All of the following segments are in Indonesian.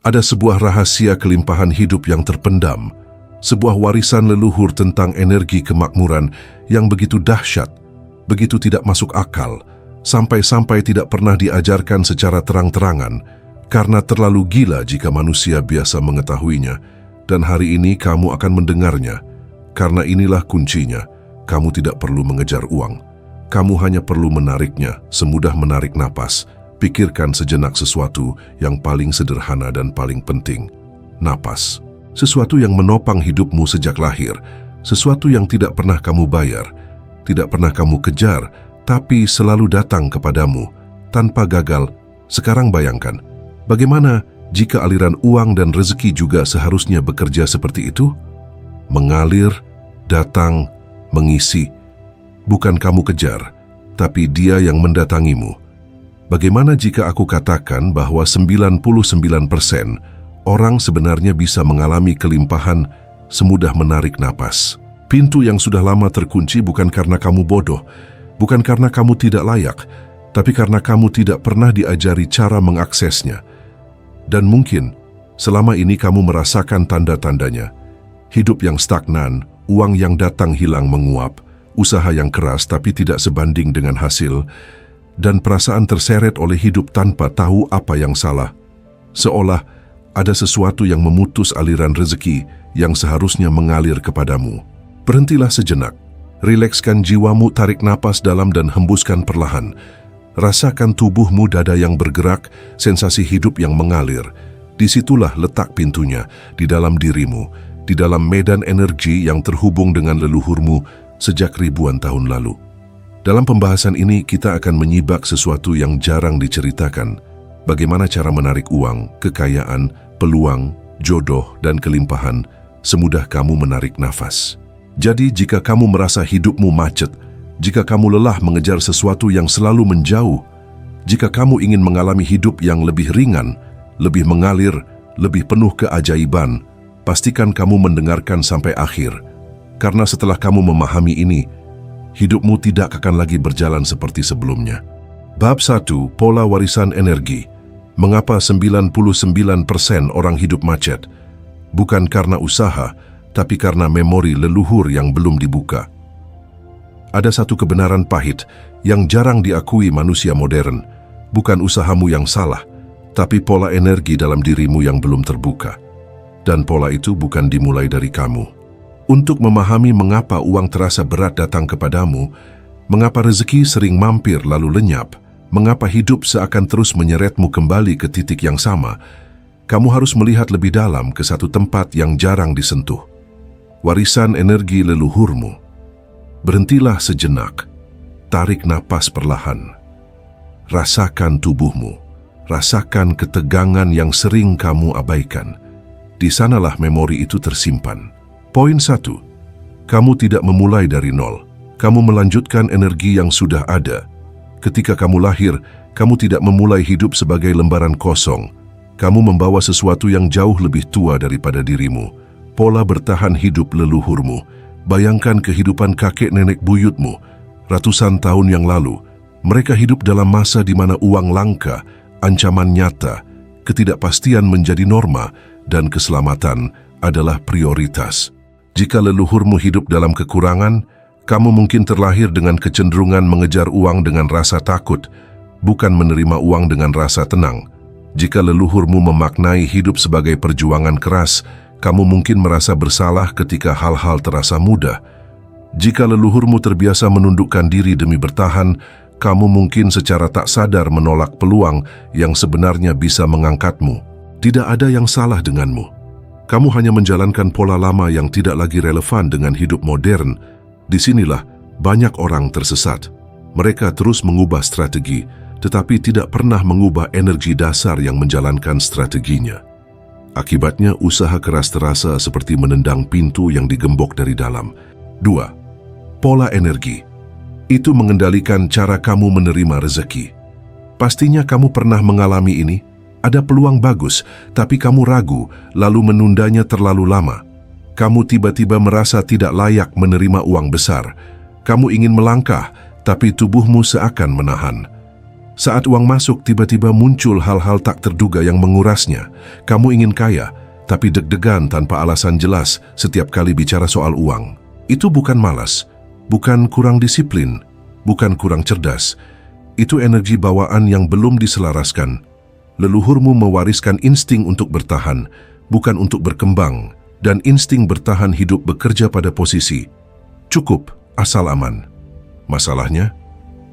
Ada sebuah rahasia kelimpahan hidup yang terpendam, sebuah warisan leluhur tentang energi kemakmuran yang begitu dahsyat, begitu tidak masuk akal, sampai-sampai tidak pernah diajarkan secara terang-terangan, karena terlalu gila jika manusia biasa mengetahuinya. Dan hari ini kamu akan mendengarnya, karena inilah kuncinya. Kamu tidak perlu mengejar uang. Kamu hanya perlu menariknya, semudah menarik napas. Pikirkan sejenak sesuatu yang paling sederhana dan paling penting. Napas. Sesuatu yang menopang hidupmu sejak lahir. Sesuatu yang tidak pernah kamu bayar, tidak pernah kamu kejar, tapi selalu datang kepadamu, tanpa gagal. Sekarang bayangkan, bagaimana jika aliran uang dan rezeki juga seharusnya bekerja seperti itu? Mengalir, datang, mengisi. Bukan kamu kejar, tapi dia yang mendatangimu. Bagaimana jika aku katakan bahwa 99% orang sebenarnya bisa mengalami kelimpahan semudah menarik napas? Pintu yang sudah lama terkunci bukan karena kamu bodoh, bukan karena kamu tidak layak, tapi karena kamu tidak pernah diajari cara mengaksesnya. Dan mungkin selama ini kamu merasakan tanda-tandanya. Hidup yang stagnan, uang yang datang hilang menguap, usaha yang keras tapi tidak sebanding dengan hasil, dan perasaan terseret oleh hidup tanpa tahu apa yang salah. Seolah ada sesuatu yang memutus aliran rezeki yang seharusnya mengalir kepadamu. Berhentilah sejenak, rilekskan jiwamu, tarik napas dalam dan hembuskan perlahan. Rasakan tubuhmu, dada yang bergerak, sensasi hidup yang mengalir. Disitulah letak pintunya, di dalam dirimu, di dalam medan energi yang terhubung dengan leluhurmu sejak ribuan tahun lalu. Dalam pembahasan ini kita akan menyibak sesuatu yang jarang diceritakan. Bagaimana cara menarik uang, kekayaan, peluang, jodoh, dan kelimpahan semudah kamu menarik nafas. Jadi jika kamu merasa hidupmu macet, jika kamu lelah mengejar sesuatu yang selalu menjauh, jika kamu ingin mengalami hidup yang lebih ringan, lebih mengalir, lebih penuh keajaiban, pastikan kamu mendengarkan sampai akhir. Karena setelah kamu memahami ini, hidupmu tidak akan lagi berjalan seperti sebelumnya. Bab 1. Pola warisan energi. Mengapa 99% orang hidup macet? Bukan karena usaha, tapi karena memori leluhur yang belum dibuka. Ada satu kebenaran pahit yang jarang diakui manusia modern. Bukan usahamu yang salah, tapi pola energi dalam dirimu yang belum terbuka. Dan pola itu bukan dimulai dari kamu. Untuk memahami mengapa uang terasa berat datang kepadamu, mengapa rezeki sering mampir lalu lenyap, mengapa hidup seakan terus menyeretmu kembali ke titik yang sama, kamu harus melihat lebih dalam ke satu tempat yang jarang disentuh. Warisan energi leluhurmu. Berhentilah sejenak, tarik napas perlahan. Rasakan tubuhmu, rasakan ketegangan yang sering kamu abaikan. Di sanalah memori itu tersimpan. Poin 1. Kamu tidak memulai dari nol. Kamu melanjutkan energi yang sudah ada. Ketika kamu lahir, kamu tidak memulai hidup sebagai lembaran kosong. Kamu membawa sesuatu yang jauh lebih tua daripada dirimu. Pola bertahan hidup leluhurmu. Bayangkan kehidupan kakek nenek buyutmu. Ratusan tahun yang lalu, mereka hidup dalam masa di mana uang langka, ancaman nyata, ketidakpastian menjadi norma, dan keselamatan adalah prioritas. Jika leluhurmu hidup dalam kekurangan, kamu mungkin terlahir dengan kecenderungan mengejar uang dengan rasa takut, bukan menerima uang dengan rasa tenang. Jika leluhurmu memaknai hidup sebagai perjuangan keras, kamu mungkin merasa bersalah ketika hal-hal terasa mudah. Jika leluhurmu terbiasa menundukkan diri demi bertahan, kamu mungkin secara tak sadar menolak peluang yang sebenarnya bisa mengangkatmu. Tidak ada yang salah denganmu. Kamu hanya menjalankan pola lama yang tidak lagi relevan dengan hidup modern. Disinilah banyak orang tersesat. Mereka terus mengubah strategi, tetapi tidak pernah mengubah energi dasar yang menjalankan strateginya. Akibatnya usaha keras terasa seperti menendang pintu yang digembok dari dalam. 2. Pola energi. Itu mengendalikan cara kamu menerima rezeki. Pastinya kamu pernah mengalami ini. Ada peluang bagus, tapi kamu ragu, lalu menundanya terlalu lama. Kamu tiba-tiba merasa tidak layak menerima uang besar. Kamu ingin melangkah, tapi tubuhmu seakan menahan. Saat uang masuk, tiba-tiba muncul hal-hal tak terduga yang mengurasnya. Kamu ingin kaya, tapi deg-degan tanpa alasan jelas setiap kali bicara soal uang. Itu bukan malas, bukan kurang disiplin, bukan kurang cerdas. Itu energi bawaan yang belum diselaraskan. Leluhurmu mewariskan insting untuk bertahan, bukan untuk berkembang, dan insting bertahan hidup bekerja pada posisi cukup asal aman. Masalahnya,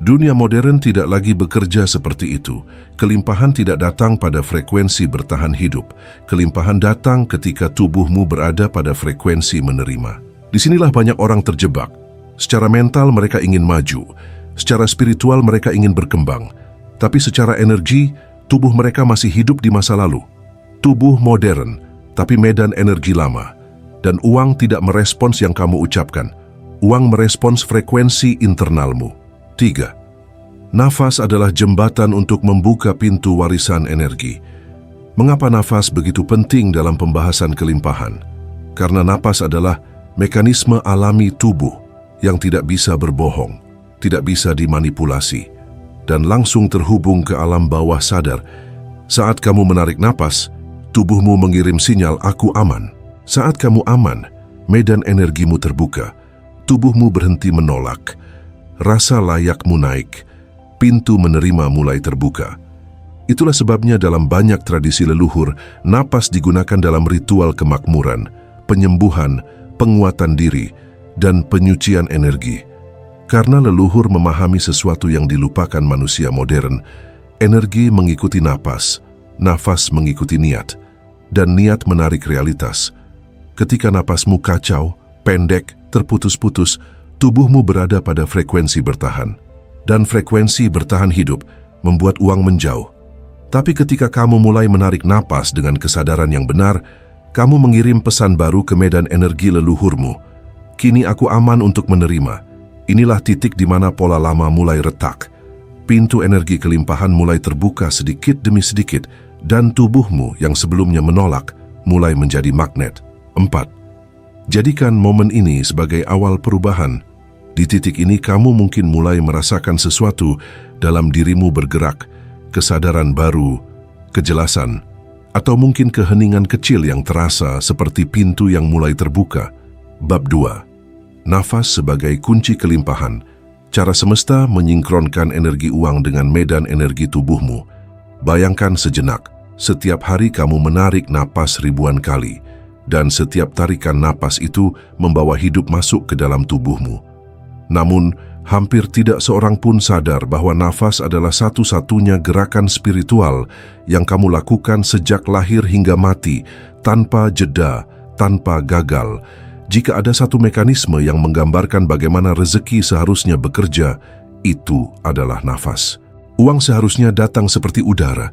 dunia modern tidak lagi bekerja seperti itu. Kelimpahan tidak datang pada frekuensi bertahan hidup. Kelimpahan datang ketika tubuhmu berada pada frekuensi menerima. Disinilah banyak orang terjebak. Secara mental mereka ingin maju, secara spiritual mereka ingin berkembang, tapi secara energi, tubuh mereka masih hidup di masa lalu. Tubuh modern, tapi medan energi lama. Dan uang tidak merespons yang kamu ucapkan. Uang merespons frekuensi internalmu. 3. Nafas adalah jembatan untuk membuka pintu warisan energi. Mengapa nafas begitu penting dalam pembahasan kelimpahan? Karena nafas adalah mekanisme alami tubuh yang tidak bisa berbohong, tidak bisa dimanipulasi, dan langsung terhubung ke alam bawah sadar. Saat kamu menarik napas, tubuhmu mengirim sinyal aku aman. Saat kamu aman, medan energimu terbuka, tubuhmu berhenti menolak, rasa layakmu naik, pintu menerima mulai terbuka. Itulah sebabnya dalam banyak tradisi leluhur, napas digunakan dalam ritual kemakmuran, penyembuhan, penguatan diri, dan penyucian energi. Karena leluhur memahami sesuatu yang dilupakan manusia modern, energi mengikuti napas, nafas mengikuti niat, dan niat menarik realitas. Ketika napasmu kacau, pendek, terputus-putus, tubuhmu berada pada frekuensi bertahan. Dan frekuensi bertahan hidup membuat uang menjauh. Tapi ketika kamu mulai menarik napas dengan kesadaran yang benar, kamu mengirim pesan baru ke medan energi leluhurmu. Kini aku aman untuk menerima. Inilah titik di mana pola lama mulai retak. Pintu energi kelimpahan mulai terbuka sedikit demi sedikit, dan tubuhmu yang sebelumnya menolak mulai menjadi magnet. 4. Jadikan momen ini sebagai awal perubahan. Di titik ini kamu mungkin mulai merasakan sesuatu dalam dirimu bergerak, kesadaran baru, kejelasan, atau mungkin keheningan kecil yang terasa seperti pintu yang mulai terbuka. Bab 2. Nafas sebagai kunci kelimpahan. Cara semesta menyinkronkan energi uang dengan medan energi tubuhmu. Bayangkan sejenak, setiap hari kamu menarik napas ribuan kali, dan setiap tarikan napas itu membawa hidup masuk ke dalam tubuhmu. Namun, hampir tidak seorang pun sadar bahwa nafas adalah satu-satunya gerakan spiritual yang kamu lakukan sejak lahir hingga mati, tanpa jeda, tanpa gagal. Jika ada satu mekanisme yang menggambarkan bagaimana rezeki seharusnya bekerja, itu adalah nafas. Uang seharusnya datang seperti udara,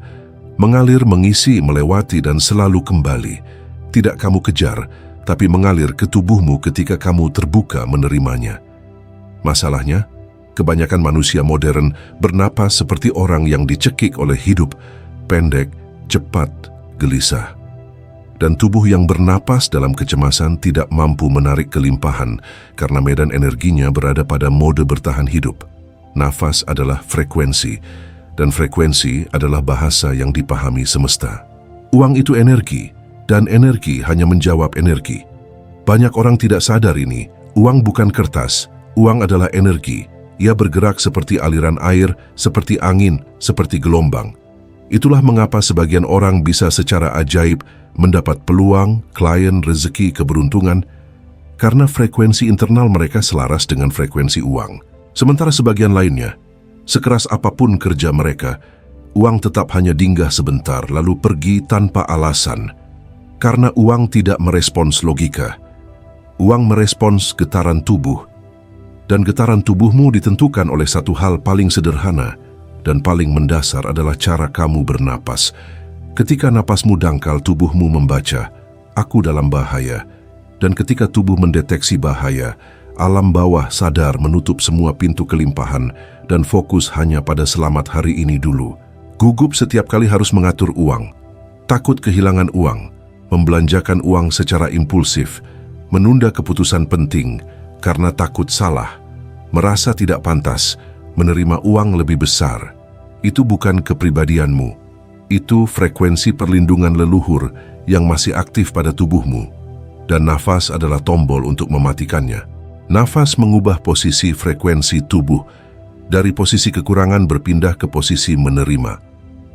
mengalir, mengisi, melewati, dan selalu kembali. Tidak kamu kejar, tapi mengalir ke tubuhmu ketika kamu terbuka menerimanya. Masalahnya, kebanyakan manusia modern bernapas seperti orang yang dicekik oleh hidup, pendek, cepat, gelisah. Dan tubuh yang bernapas dalam kecemasan tidak mampu menarik kelimpahan karena medan energinya berada pada mode bertahan hidup. Nafas adalah frekuensi, dan frekuensi adalah bahasa yang dipahami semesta. Uang itu energi, dan energi hanya menjawab energi. Banyak orang tidak sadar ini. Uang bukan kertas, uang adalah energi. Ia bergerak seperti aliran air, seperti angin, seperti gelombang. Itulah mengapa sebagian orang bisa secara ajaib mendapat peluang, klien, rezeki, keberuntungan, karena frekuensi internal mereka selaras dengan frekuensi uang. Sementara sebagian lainnya, sekeras apapun kerja mereka, uang tetap hanya singgah sebentar lalu pergi tanpa alasan. Karena uang tidak merespons logika. Uang merespons getaran tubuh. Dan getaran tubuhmu ditentukan oleh satu hal paling sederhana dan paling mendasar adalah cara kamu bernapas. Ketika napasmu dangkal, tubuhmu membaca, aku dalam bahaya. Dan ketika tubuh mendeteksi bahaya, alam bawah sadar menutup semua pintu kelimpahan dan fokus hanya pada selamat hari ini dulu. Gugup setiap kali harus mengatur uang. Takut kehilangan uang. Membelanjakan uang secara impulsif, menunda keputusan penting karena takut salah, merasa tidak pantas, menerima uang lebih besar. Itu bukan kepribadianmu. Itu frekuensi perlindungan leluhur yang masih aktif pada tubuhmu. Dan nafas adalah tombol untuk mematikannya. Nafas mengubah posisi frekuensi tubuh dari posisi kekurangan berpindah ke posisi menerima.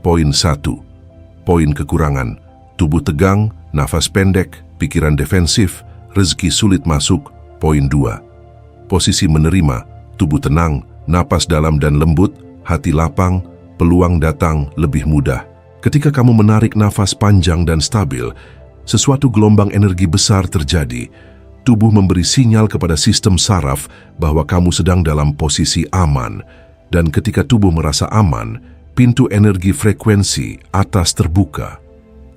Poin 1. Poin kekurangan. Tubuh tegang, nafas pendek, pikiran defensif, rezeki sulit masuk. Poin 2. Posisi menerima. Tubuh tenang, napas dalam dan lembut, hati lapang, peluang datang lebih mudah. Ketika kamu menarik nafas panjang dan stabil, sesuatu gelombang energi besar terjadi. Tubuh memberi sinyal kepada sistem saraf bahwa kamu sedang dalam posisi aman. Dan ketika tubuh merasa aman, pintu energi frekuensi atas terbuka.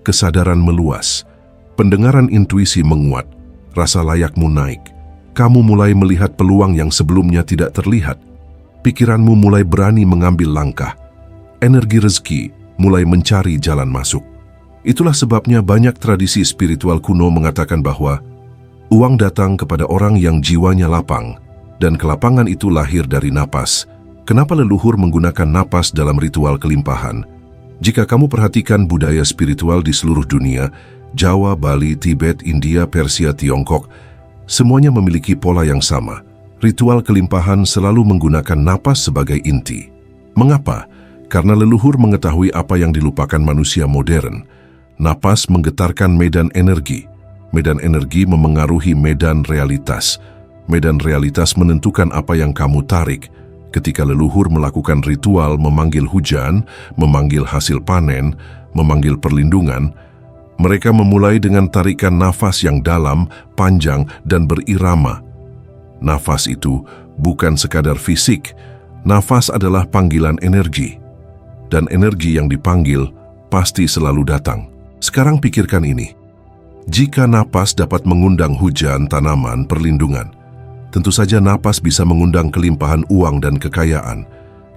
Kesadaran meluas, pendengaran intuisi menguat, rasa layakmu naik. Kamu mulai melihat peluang yang sebelumnya tidak terlihat. Pikiranmu mulai berani mengambil langkah. Energi rezeki mulai mencari jalan masuk. Itulah sebabnya banyak tradisi spiritual kuno mengatakan bahwa uang datang kepada orang yang jiwanya lapang, dan kelapangan itu lahir dari napas. Kenapa leluhur menggunakan napas dalam ritual kelimpahan? Jika kamu perhatikan budaya spiritual di seluruh dunia, Jawa, Bali, Tibet, India, Persia, Tiongkok, semuanya memiliki pola yang sama. Ritual kelimpahan selalu menggunakan napas sebagai inti. Mengapa? Karena leluhur mengetahui apa yang dilupakan manusia modern. Napas menggetarkan medan energi. Medan energi memengaruhi medan realitas. Medan realitas menentukan apa yang kamu tarik. Ketika leluhur melakukan ritual memanggil hujan, memanggil hasil panen, memanggil perlindungan, mereka memulai dengan tarikan nafas yang dalam, panjang, dan berirama. Nafas itu bukan sekadar fisik. Nafas adalah panggilan energi. Dan energi yang dipanggil pasti selalu datang. Sekarang pikirkan ini. Jika napas dapat mengundang hujan, tanaman, perlindungan, tentu saja napas bisa mengundang kelimpahan uang dan kekayaan.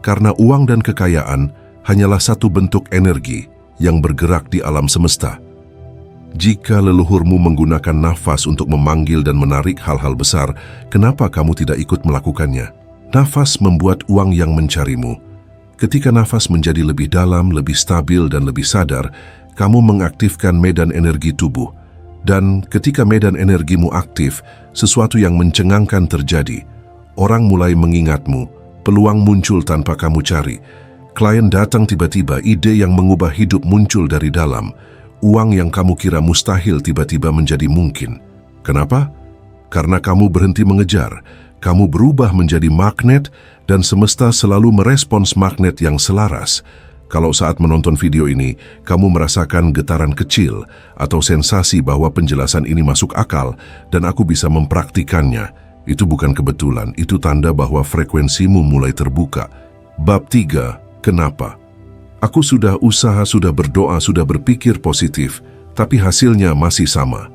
Karena uang dan kekayaan hanyalah satu bentuk energi yang bergerak di alam semesta. Jika leluhurmu menggunakan nafas untuk memanggil dan menarik hal-hal besar, kenapa kamu tidak ikut melakukannya? Nafas membuat uang yang mencarimu. Ketika nafas menjadi lebih dalam, lebih stabil, dan lebih sadar, kamu mengaktifkan medan energi tubuh. Dan ketika medan energimu aktif, sesuatu yang mencengangkan terjadi. Orang mulai mengingatmu, peluang muncul tanpa kamu cari. Klien datang tiba-tiba, ide yang mengubah hidup muncul dari dalam. Uang yang kamu kira mustahil tiba-tiba menjadi mungkin. Kenapa? Karena kamu berhenti mengejar. Kamu berubah menjadi magnet dan semesta selalu merespons magnet yang selaras. Kalau saat menonton video ini, kamu merasakan getaran kecil atau sensasi bahwa penjelasan ini masuk akal dan aku bisa mempraktikannya, itu bukan kebetulan, itu tanda bahwa frekuensimu mulai terbuka. Bab 3. Kenapa? Aku sudah usaha, sudah berdoa, sudah berpikir positif, tapi hasilnya masih sama.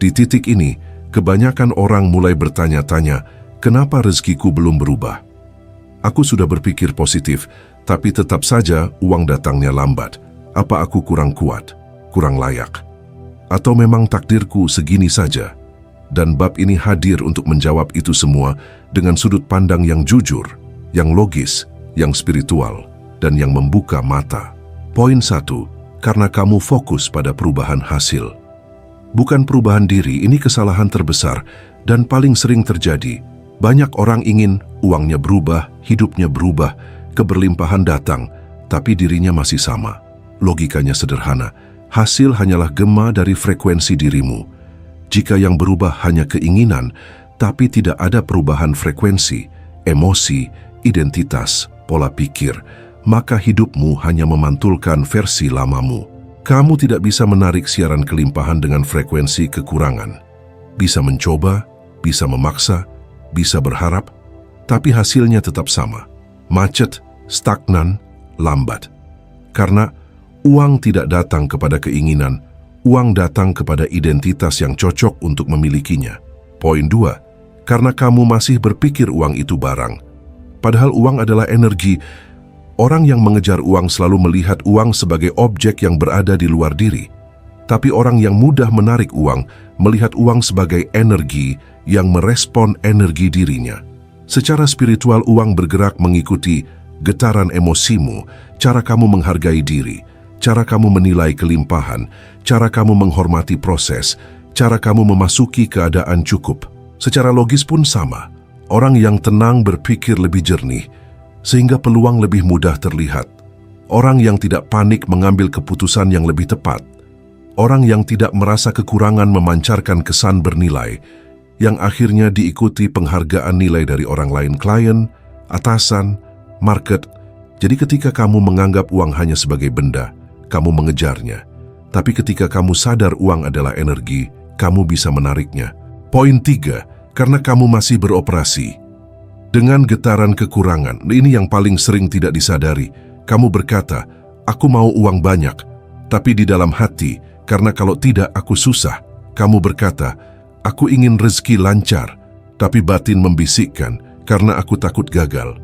Di titik ini, kebanyakan orang mulai bertanya-tanya, kenapa rezekiku belum berubah? Aku sudah berpikir positif, tapi tetap saja uang datangnya lambat. Apa aku kurang kuat, kurang layak? Atau memang takdirku segini saja? Dan bab ini hadir untuk menjawab itu semua dengan sudut pandang yang jujur, yang logis, yang spiritual, dan yang membuka mata. Poin 1. Karena kamu fokus pada perubahan hasil. Bukan perubahan diri, ini kesalahan terbesar dan paling sering terjadi. Banyak orang ingin uangnya berubah, hidupnya berubah, keberlimpahan datang, tapi dirinya masih sama. Logikanya sederhana, hasil hanyalah gema dari frekuensi dirimu. Jika yang berubah hanya keinginan, tapi tidak ada perubahan frekuensi, emosi, identitas, pola pikir, maka hidupmu hanya memantulkan versi lamamu. Kamu tidak bisa menarik siaran kelimpahan dengan frekuensi kekurangan. Bisa mencoba, bisa memaksa, bisa berharap, tapi hasilnya tetap sama. Macet, stagnan, lambat. Karena uang tidak datang kepada keinginan, uang datang kepada identitas yang cocok untuk memilikinya. Poin 2. Karena kamu masih berpikir uang itu barang. Padahal uang adalah energi. Orang yang mengejar uang selalu melihat uang sebagai objek yang berada di luar diri. Tapi orang yang mudah menarik uang, melihat uang sebagai energi yang merespon energi dirinya. Secara spiritual, uang bergerak mengikuti getaran emosimu, cara kamu menghargai diri, cara kamu menilai kelimpahan, cara kamu menghormati proses, cara kamu memasuki keadaan cukup. Secara logis pun sama. Orang yang tenang berpikir lebih jernih, sehingga peluang lebih mudah terlihat. Orang yang tidak panik mengambil keputusan yang lebih tepat. Orang yang tidak merasa kekurangan memancarkan kesan bernilai, yang akhirnya diikuti penghargaan nilai dari orang lain, klien, atasan, market. Jadi ketika kamu menganggap uang hanya sebagai benda, kamu mengejarnya. Tapi ketika kamu sadar uang adalah energi, kamu bisa menariknya. Poin 3, karena kamu masih beroperasi. Dengan getaran kekurangan, ini yang paling sering tidak disadari. Kamu berkata, aku mau uang banyak, tapi di dalam hati, karena kalau tidak aku susah. Kamu berkata, aku ingin rezeki lancar, tapi batin membisikkan, karena aku takut gagal.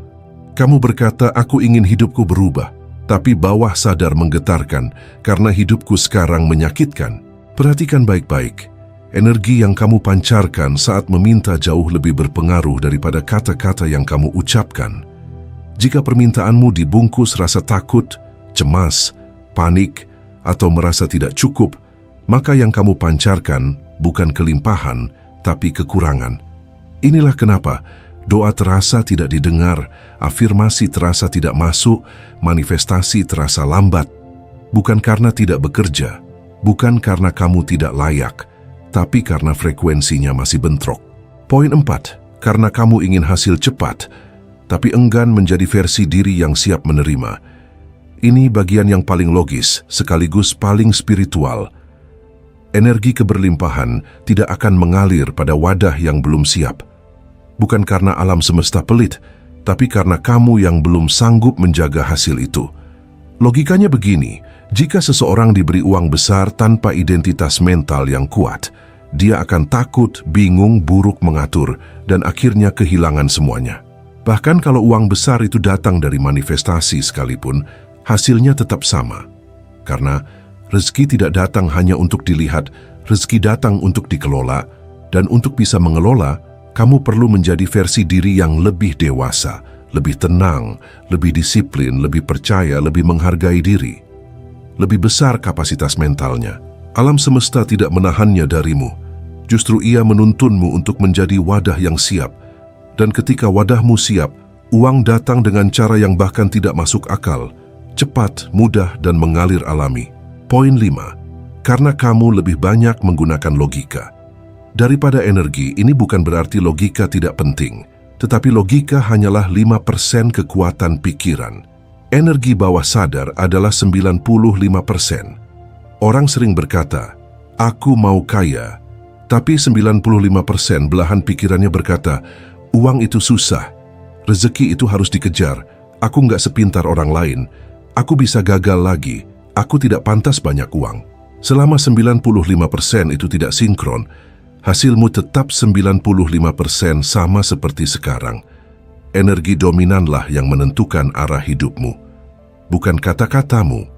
Kamu berkata, aku ingin hidupku berubah, tapi bawah sadar menggetarkan, karena hidupku sekarang menyakitkan. Perhatikan baik-baik. Energi yang kamu pancarkan saat meminta jauh lebih berpengaruh daripada kata-kata yang kamu ucapkan. Jika permintaanmu dibungkus rasa takut, cemas, panik, atau merasa tidak cukup, maka yang kamu pancarkan bukan kelimpahan, tapi kekurangan. Inilah kenapa doa terasa tidak didengar, afirmasi terasa tidak masuk, manifestasi terasa lambat. Bukan karena tidak bekerja, bukan karena kamu tidak layak, tapi karena frekuensinya masih bentrok. Poin 4, karena kamu ingin hasil cepat, tapi enggan menjadi versi diri yang siap menerima. Ini bagian yang paling logis, sekaligus paling spiritual. Energi keberlimpahan tidak akan mengalir pada wadah yang belum siap. Bukan karena alam semesta pelit, tapi karena kamu yang belum sanggup menjaga hasil itu. Logikanya begini, jika seseorang diberi uang besar tanpa identitas mental yang kuat, dia akan takut, bingung, buruk mengatur, dan akhirnya kehilangan semuanya. Bahkan kalau uang besar itu datang dari manifestasi sekalipun, hasilnya tetap sama. Karena rezeki tidak datang hanya untuk dilihat, rezeki datang untuk dikelola, dan untuk bisa mengelola, kamu perlu menjadi versi diri yang lebih dewasa, lebih tenang, lebih disiplin, lebih percaya, lebih menghargai diri. Lebih besar kapasitas mentalnya. Alam semesta tidak menahannya darimu. Justru ia menuntunmu untuk menjadi wadah yang siap. Dan ketika wadahmu siap, uang datang dengan cara yang bahkan tidak masuk akal, cepat, mudah, dan mengalir alami. Poin 5. Karena kamu lebih banyak menggunakan logika. Daripada energi, ini bukan berarti logika tidak penting, tetapi logika hanyalah 5% kekuatan pikiran. Energi bawah sadar adalah 95%. Orang sering berkata, aku mau kaya, tapi 95% belahan pikirannya berkata, uang itu susah, rezeki itu harus dikejar, aku nggak sepintar orang lain, aku bisa gagal lagi, aku tidak pantas banyak uang. Selama 95% itu tidak sinkron, hasilmu tetap 95% sama seperti sekarang. Energi dominanlah yang menentukan arah hidupmu. Bukan kata-katamu,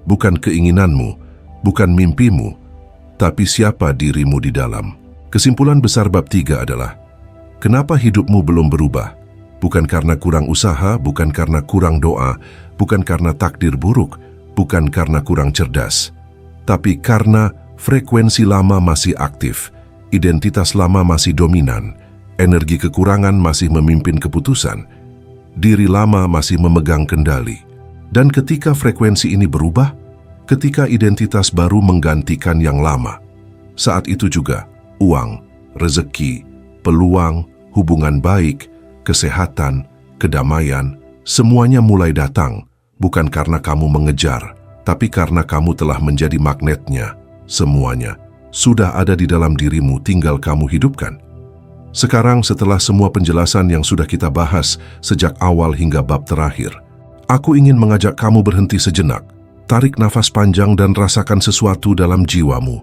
bukan keinginanmu, bukan mimpimu, tapi siapa dirimu di dalam. Kesimpulan besar bab 3 adalah, kenapa hidupmu belum berubah? Bukan karena kurang usaha, bukan karena kurang doa, bukan karena takdir buruk, bukan karena kurang cerdas, tapi karena frekuensi lama masih aktif, identitas lama masih dominan, energi kekurangan masih memimpin keputusan, diri lama masih memegang kendali. Dan ketika frekuensi ini berubah, ketika identitas baru menggantikan yang lama, saat itu juga uang, rezeki, peluang, hubungan baik, kesehatan, kedamaian, semuanya mulai datang, bukan karena kamu mengejar, tapi karena kamu telah menjadi magnetnya. Semuanya sudah ada di dalam dirimu, tinggal kamu hidupkan. Sekarang setelah semua penjelasan yang sudah kita bahas sejak awal hingga bab terakhir, aku ingin mengajak kamu berhenti sejenak, tarik nafas panjang dan rasakan sesuatu dalam jiwamu.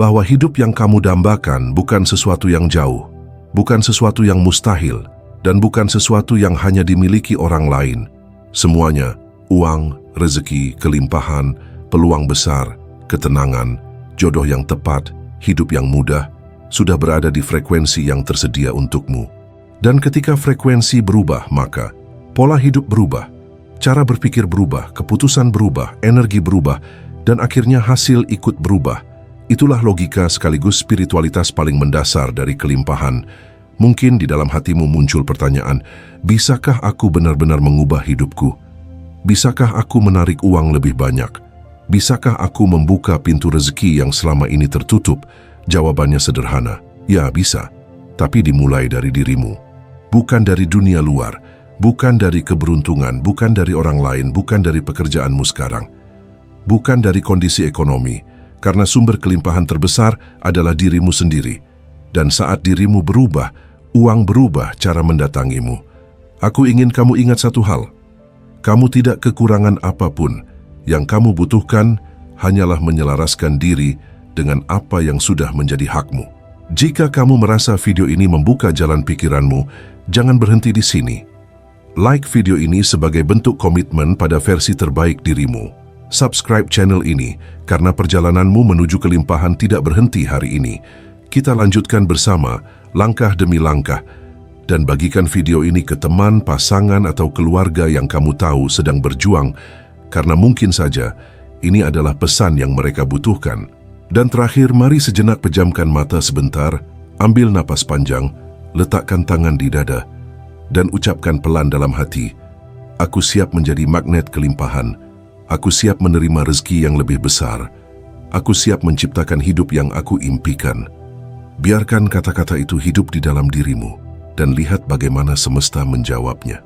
Bahwa hidup yang kamu dambakan bukan sesuatu yang jauh, bukan sesuatu yang mustahil, dan bukan sesuatu yang hanya dimiliki orang lain. Semuanya, uang, rezeki, kelimpahan, peluang besar, ketenangan, jodoh yang tepat, hidup yang mudah, sudah berada di frekuensi yang tersedia untukmu. Dan ketika frekuensi berubah, maka pola hidup berubah. Cara berpikir berubah, keputusan berubah, energi berubah, dan akhirnya hasil ikut berubah. Itulah logika sekaligus spiritualitas paling mendasar dari kelimpahan. Mungkin di dalam hatimu muncul pertanyaan, bisakah aku benar-benar mengubah hidupku? Bisakah aku menarik uang lebih banyak? Bisakah aku membuka pintu rezeki yang selama ini tertutup? Jawabannya sederhana, ya bisa, tapi dimulai dari dirimu. Bukan dari dunia luar, bukan dari keberuntungan, bukan dari orang lain, bukan dari pekerjaanmu sekarang. Bukan dari kondisi ekonomi, karena sumber kelimpahan terbesar adalah dirimu sendiri. Dan saat dirimu berubah, uang berubah cara mendatangimu. Aku ingin kamu ingat satu hal. Kamu tidak kekurangan apapun. Yang kamu butuhkan hanyalah menyelaraskan diri dengan apa yang sudah menjadi hakmu. Jika kamu merasa video ini membuka jalan pikiranmu, jangan berhenti di sini. Like video ini sebagai bentuk komitmen pada versi terbaik dirimu. Subscribe channel ini karena perjalananmu menuju kelimpahan tidak berhenti hari ini. Kita lanjutkan bersama, langkah demi langkah, dan bagikan video ini ke teman, pasangan, atau keluarga yang kamu tahu sedang berjuang, karena mungkin saja ini adalah pesan yang mereka butuhkan. Dan terakhir, mari sejenak pejamkan mata sebentar, ambil napas panjang, letakkan tangan di dada, dan ucapkan pelan dalam hati, aku siap menjadi magnet kelimpahan, aku siap menerima rezeki yang lebih besar, aku siap menciptakan hidup yang aku impikan. Biarkan kata-kata itu hidup di dalam dirimu, dan lihat bagaimana semesta menjawabnya.